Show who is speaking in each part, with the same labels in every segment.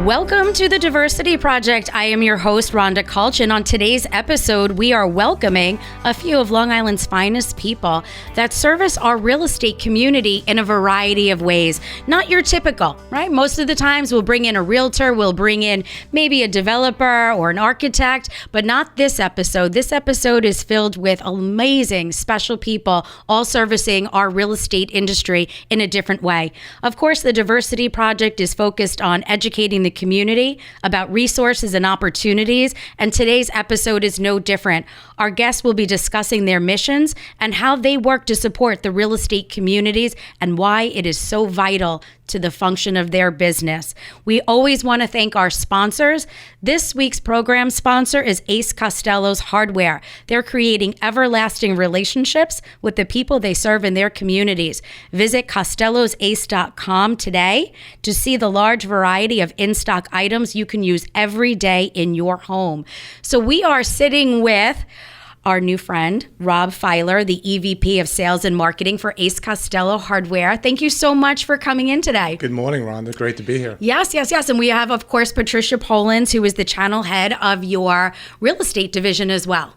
Speaker 1: Welcome to the Diversity Project. I am your host, Rhonda Kulch, and on today's episode, we are welcoming a few of Long Island's finest people that service our real estate community in a variety of ways. Not your typical, right? Most of the times we'll bring in a realtor, we'll bring in maybe a developer or an architect, but not this episode. This episode is filled with amazing, special people, all servicing our real estate industry in a different way. Of course, the Diversity Project is focused on educating the community about resources and opportunities, and today's episode is no different. Our guests will be discussing their missions and how they work to support the real estate communities and why it is so vital to the function of their business. We always want to thank our sponsors. This week's program sponsor is Ace Costello's Hardware. They're creating everlasting relationships with the people they serve in their communities. Visit Costello'sAce.com today to see the large variety of in-stock items you can use every day in your home. So we are sitting with our new friend, Rob Feiler, the EVP of Sales and Marketing for Ace Costello Hardware. Thank you so much for coming in today.
Speaker 2: Good morning, Rhonda. Great to be here.
Speaker 1: Yes. And we have, of course, Patricia Polans, who is the channel head of your real estate division as well.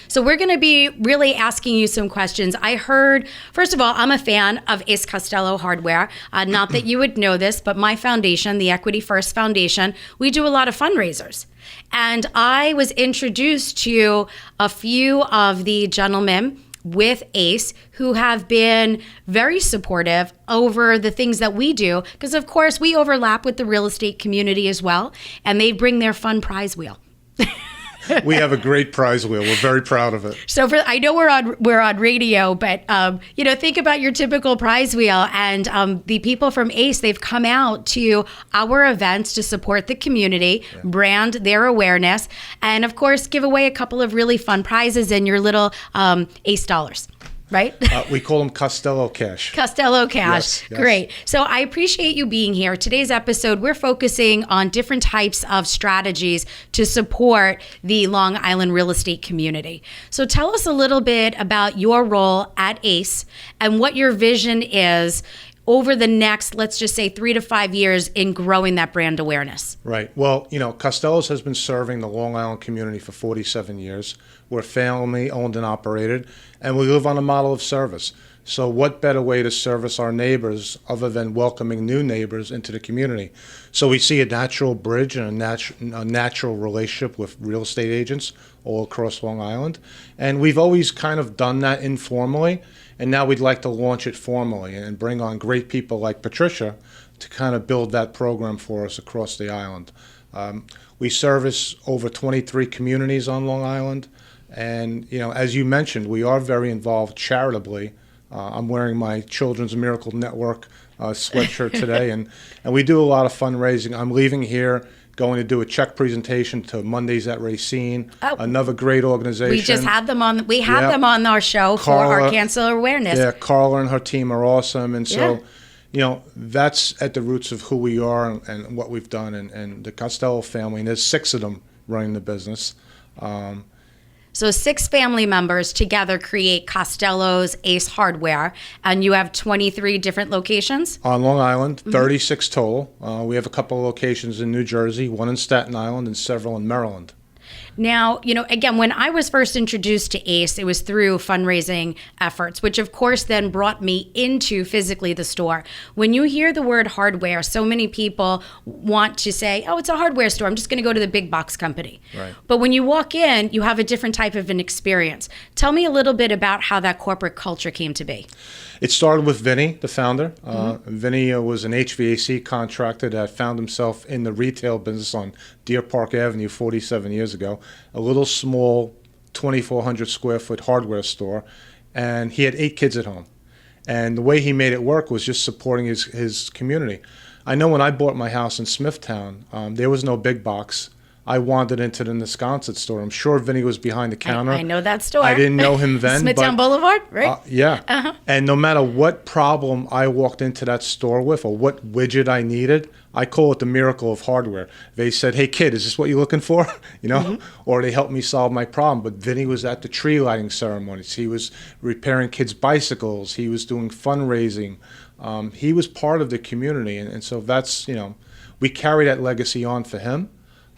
Speaker 1: So we're going to be really asking you some questions. I heard, first of all, I'm a fan of Ace Costello Hardware. Not that you would know this, but my foundation, the Equity First Foundation, we do a lot of fundraisers. And I was introduced to a few of the gentlemen with Ace who have been very supportive over the things that we do, because of course we overlap with the real estate community as well, and they bring their fun prize wheel.
Speaker 2: We have a great prize wheel. We're very proud of it.
Speaker 1: So I know we're on radio, but think about your typical prize wheel, and the people from Ace, they've come out to our events to support the community, brand their awareness, and of course give away a couple of really fun prizes in your little Ace dollars. Right?
Speaker 2: We call them Costello Cash.
Speaker 1: Costello Cash.
Speaker 2: Yes.
Speaker 1: Great. So I appreciate you being here. Today's episode, we're focusing on different types of strategies to support the Long Island real estate community. So tell us a little bit about your role at Ace and what your vision is over the next, let's just say, 3 to 5 years in growing that brand awareness.
Speaker 2: Right. Well, Costello's has been serving the Long Island community for 47 years. We're family owned and operated, and we live on a model of service. So what better way to service our neighbors other than welcoming new neighbors into the community? So we see a natural bridge and a natural relationship with real estate agents all across Long Island. And we've always kind of done that informally, and now we'd like to launch it formally and bring on great people like Patricia to kind of build that program for us across the island. We service over 23 communities on Long Island. And, as you mentioned, we are very involved charitably. I'm wearing my Children's Miracle Network sweatshirt today, and we do a lot of fundraising. I'm leaving here, going to do a check presentation to Mondays at Racine, another great organization.
Speaker 1: We just had them on. We had them on our show for our cancer awareness.
Speaker 2: Yeah, Carla and her team are awesome, and so that's at the roots of who we are and what we've done, and the Costello family. And there's 6 of them running the business.
Speaker 1: So 6 family members together create Costello's Ace Hardware, and you have 23 different locations?
Speaker 2: On Long Island, 36 total. We have a couple of locations in New Jersey, one in Staten Island, and several in Maryland.
Speaker 1: Now, again, when I was first introduced to Ace, it was through fundraising efforts, which of course then brought me into physically the store. When you hear the word hardware, so many people want to say, oh, it's a hardware store. I'm just going to go to the big box company.
Speaker 2: Right.
Speaker 1: But when you walk in, you have a different type of an experience. Tell me a little bit about how that corporate culture came to be.
Speaker 2: It started with Vinny, the founder. Vinny was an HVAC contractor that found himself in the retail business on Deer Park Avenue 47 years ago, a little small 2,400 square foot hardware store, and he had 8 kids at home. And the way he made it work was just supporting his community. I know when I bought my house in Smithtown, there was no big box. I wandered into the Wisconsin store. I'm sure Vinny was behind the counter.
Speaker 1: I know that store.
Speaker 2: I didn't know him then.
Speaker 1: Smithtown Boulevard, right?
Speaker 2: Yeah.
Speaker 1: Uh-huh.
Speaker 2: And no matter what problem I walked into that store with or what widget I needed, I call it the miracle of hardware. They said, hey, kid, is this what you're looking for? Or they helped me solve my problem. But Vinny was at the tree lighting ceremonies. He was repairing kids' bicycles. He was doing fundraising. He was part of the community. And so that's, we carry that legacy on for him,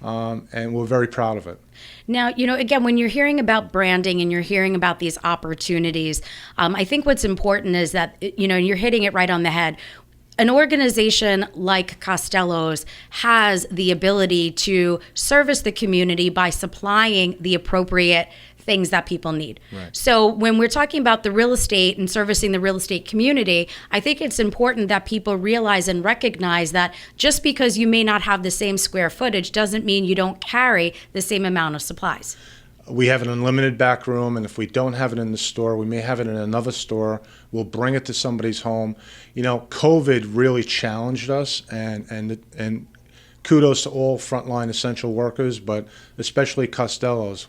Speaker 2: and we're very proud of it.
Speaker 1: Now, again, when you're hearing about branding and you're hearing about these opportunities, I think what's important is that, you're hitting it right on the head. An organization like Costello's has the ability to service the community by supplying the appropriate things that people need.
Speaker 2: Right.
Speaker 1: So when we're talking about the real estate and servicing the real estate community, I think it's important that people realize and recognize that just because you may not have the same square footage doesn't mean you don't carry the same amount of supplies.
Speaker 2: We have an unlimited back room, and if we don't have it in the store, we may have it in another store. We'll bring it to somebody's home. COVID really challenged us, and kudos to all frontline essential workers, but especially Costello's.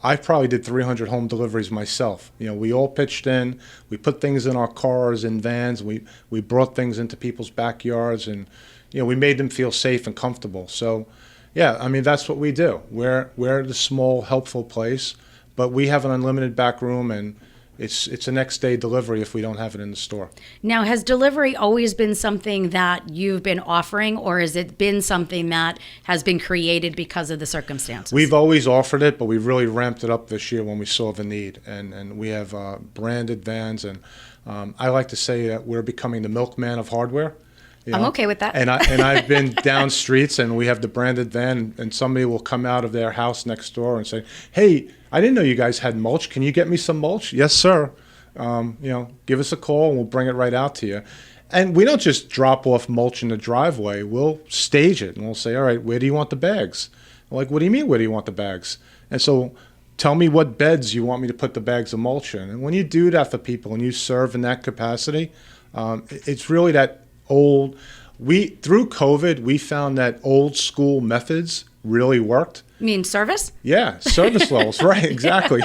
Speaker 2: I probably did 300 home deliveries myself. We all pitched in. We put things in our cars and vans. We brought things into people's backyards, and we made them feel safe and comfortable. So. Yeah, I mean, that's what we do. We're the small, helpful place, but we have an unlimited back room, and it's a next day delivery if we don't have it in the store.
Speaker 1: Now, has delivery always been something that you've been offering, or has it been something that has been created because of the circumstances?
Speaker 2: We've always offered it, but we've really ramped it up this year when we saw the need, and we have branded vans, and I like to say that we're becoming the milkman of hardware.
Speaker 1: I'm okay with that.
Speaker 2: And I've been down streets, and we have the branded van, and somebody will come out of their house next door and say, "Hey, I didn't know you guys had mulch. Can you get me some mulch?" "Yes, sir." Give us a call, and we'll bring it right out to you. And we don't just drop off mulch in the driveway. We'll stage it, and we'll say, "All right, where do you want the bags?" I'm like, "What do you mean, where do you want the bags?" And so, tell me what beds you want me to put the bags of mulch in. And when you do that for people and you serve in that capacity, it's really that through COVID, we found that old school methods really worked.
Speaker 1: You mean service?
Speaker 2: Yeah, service levels, right, exactly.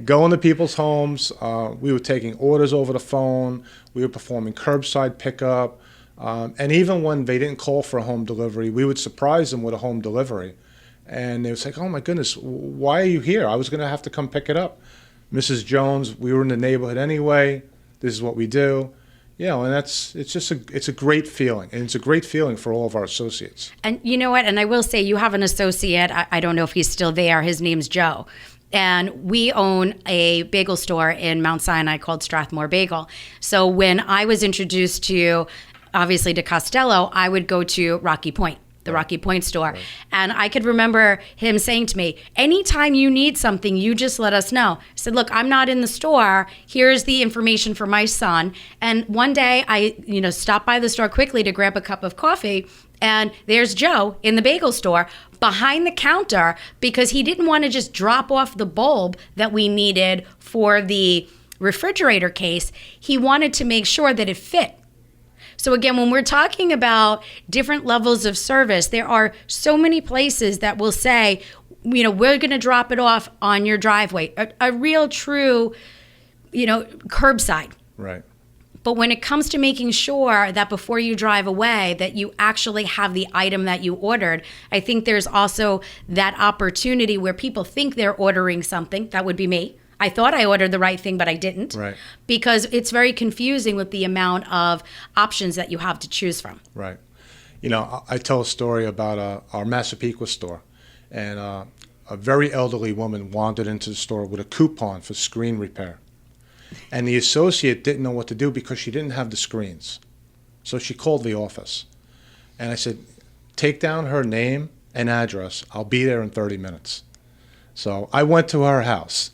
Speaker 2: Going to people's homes, we were taking orders over the phone, we were performing curbside pickup, and even when they didn't call for a home delivery, we would surprise them with a home delivery. And they would say, "Oh my goodness, why are you here? I was going to have to come pick it up. Mrs. Jones, we were in the neighborhood anyway, this is what we do." And it's a great feeling, and it's a great feeling for all of our associates.
Speaker 1: And you know what? And I will say, you have an associate. I don't know if he's still there. His name's Joe, and we own a bagel store in Mount Sinai called Strathmore Bagel. So when I was introduced to Costello, I would go to Rocky Point, the Rocky Point store. Right. And I could remember him saying to me, "Anytime you need something, you just let us know." I said, "Look, I'm not in the store. Here's the information for my son." And one day I, stopped by the store quickly to grab a cup of coffee, and there's Joe in the bagel store behind the counter because he didn't want to just drop off the bulb that we needed for the refrigerator case. He wanted to make sure that it fit. So again, when we're talking about different levels of service, there are so many places that will say, we're going to drop it off on your driveway, a real true, curbside.
Speaker 2: Right.
Speaker 1: But when it comes to making sure that before you drive away, that you actually have the item that you ordered, I think there's also that opportunity where people think they're ordering something. That would be me. I thought I ordered the right thing, but I didn't.
Speaker 2: Right.
Speaker 1: Because it's very confusing with the amount of options that you have to choose from.
Speaker 2: Right. I tell a story about our Massapequa store, and a very elderly woman wandered into the store with a coupon for screen repair. And the associate didn't know what to do because she didn't have the screens. So she called the office. And I said, "Take down her name and address. I'll be there in 30 minutes. So I went to her house.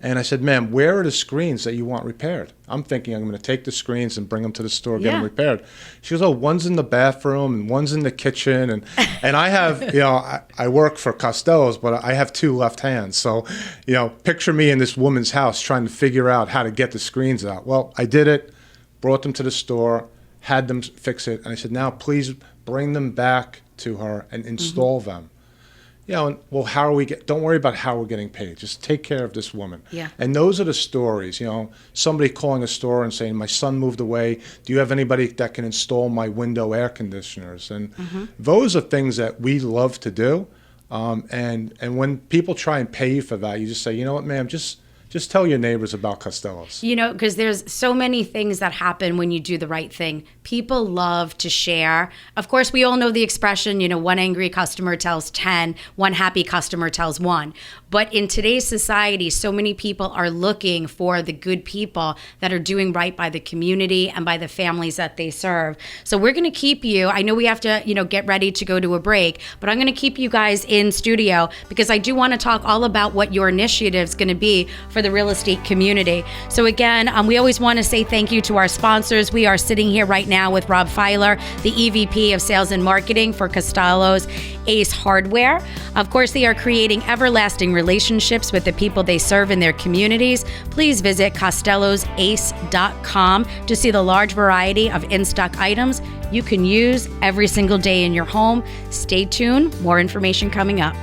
Speaker 2: And I said, "Ma'am, where are the screens that you want repaired?" I'm thinking I'm going to take the screens and bring them to the store, get them repaired. She goes, "Oh, one's in the bathroom and one's in the kitchen." And I have, I work for Costello's, but I have two left hands. So, picture me in this woman's house trying to figure out how to get the screens out. Well, I did it, brought them to the store, had them fix it. And I said, "Now, please bring them back to her and install them." Don't worry about how we're getting paid. Just take care of this woman.
Speaker 1: Yeah.
Speaker 2: And those are the stories, somebody calling a store and saying, "My son moved away. Do you have anybody that can install my window air conditioners?" And those are things that we love to do. And when people try and pay you for that, you just say, "You know what, ma'am, just just tell your neighbors about Costello's.
Speaker 1: You know, because there's so many things that happen when you do the right thing. People love to share. Of course, we all know the expression, you know, one angry customer tells 10, one happy customer tells 1. But in today's society, so many people are looking for the good people that are doing right by the community and by the families that they serve. So we're going to keep you, I know we have to, you know, get ready to go to a break, but I'm going to keep you guys in studio because I do want to talk all about what your initiative is going to be for the real estate community. So again, we always want to say thank you to our sponsors. We are sitting here right now with Rob Feiler, the EVP of Sales and Marketing for Costello's Ace Hardware. Of course, they are creating everlasting relationships with the people they serve in their communities. Please visit costellosace.com to see the large variety of in-stock items you can use every single day in your home. Stay tuned, more information coming up.